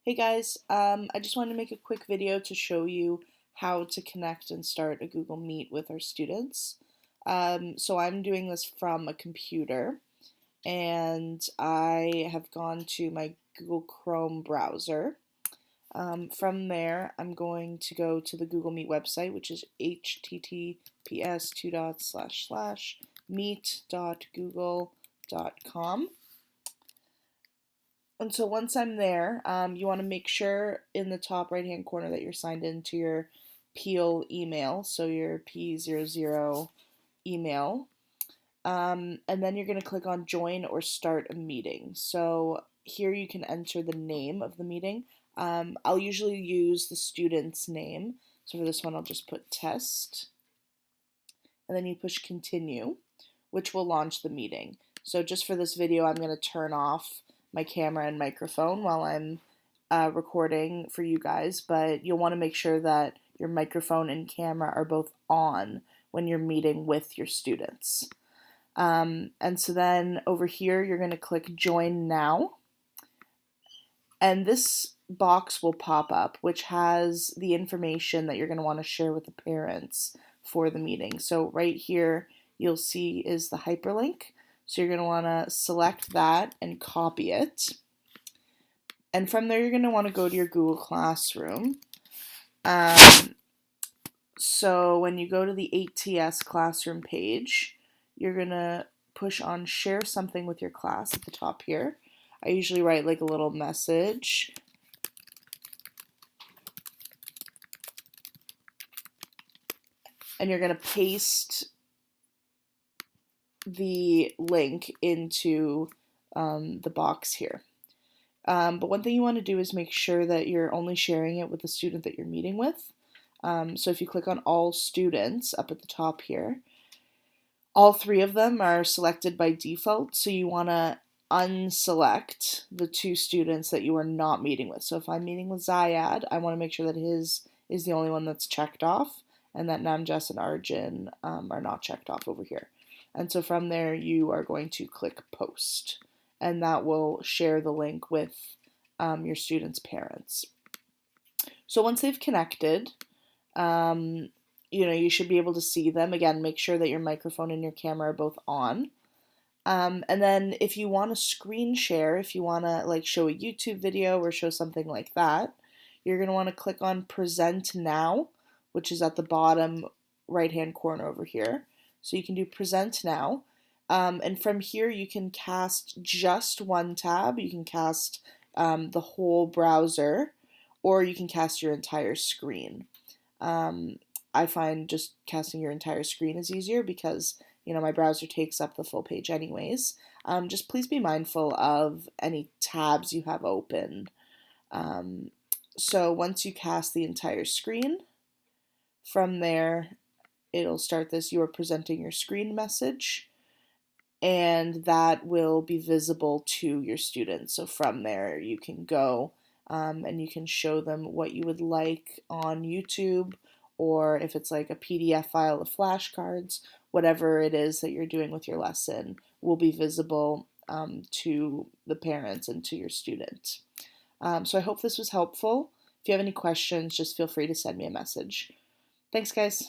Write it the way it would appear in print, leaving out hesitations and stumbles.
Hey guys, I just wanted to make a quick video to show you how to connect and start a Google Meet with our students. So I'm doing this from a computer and I have gone to my Google Chrome browser. From there, I'm going to go to the Google Meet website, which is https://meet.google.com. And so once I'm there, you want to make sure in the top right hand corner that you're signed into your Peel email, so your P00 email. And then you're going to click on join or start a meeting. So here you can enter the name of the meeting. I'll usually use the student's name. So for this one, I'll just put test. And then you push continue, which will launch the meeting. So just for this video, I'm going to turn off my camera and microphone while I'm recording for you guys, but you'll want to make sure that your microphone and camera are both on when you're meeting with your students. And so then over here, you're going to click join now. And this box will pop up, which has the information that you're going to want to share with the parents for the meeting. So right here, you'll see is the hyperlink. So you're going to want to select that and copy it. And from there, you're going to want to go to your Google Classroom. So when you go to the ATS Classroom page, you're going to push on share something with your class at the top here. I usually write like a little message. And you're going to paste the link into the box here. But one thing you want to do is make sure that you're only sharing it with the student that you're meeting with. So if you click on all students up at the top here, all three of them are selected by default. So you want to unselect the two students that you are not meeting with. So if I'm meeting with Zayad, I want to make sure that his is the only one that's checked off and that Namjas and Arjun are not checked off over here. And so from there, you are going to click post, and that will share the link with your students' parents. So once they've connected, you should be able to see them. Again, make sure that your microphone and your camera are both on. And then if you want to screen share, if you want to like show a YouTube video or show something like that, you're going to want to click on present now, which is at the bottom right hand corner over here. So you can do present now. And from here, you can cast just one tab. You can cast the whole browser, or you can cast your entire screen. I find just casting your entire screen is easier because my browser takes up the full page anyways. Just please be mindful of any tabs you have open. So once you cast the entire screen, from there, it'll start this "you are presenting your screen" message, and that will be visible to your students. So from there, you can go and you can show them what you would like on YouTube, or if it's like a PDF file of flashcards, whatever it is that you're doing with your lesson will be visible to the parents and to your student. So I hope this was helpful. If you have any questions, just feel free to send me a message. Thanks, guys.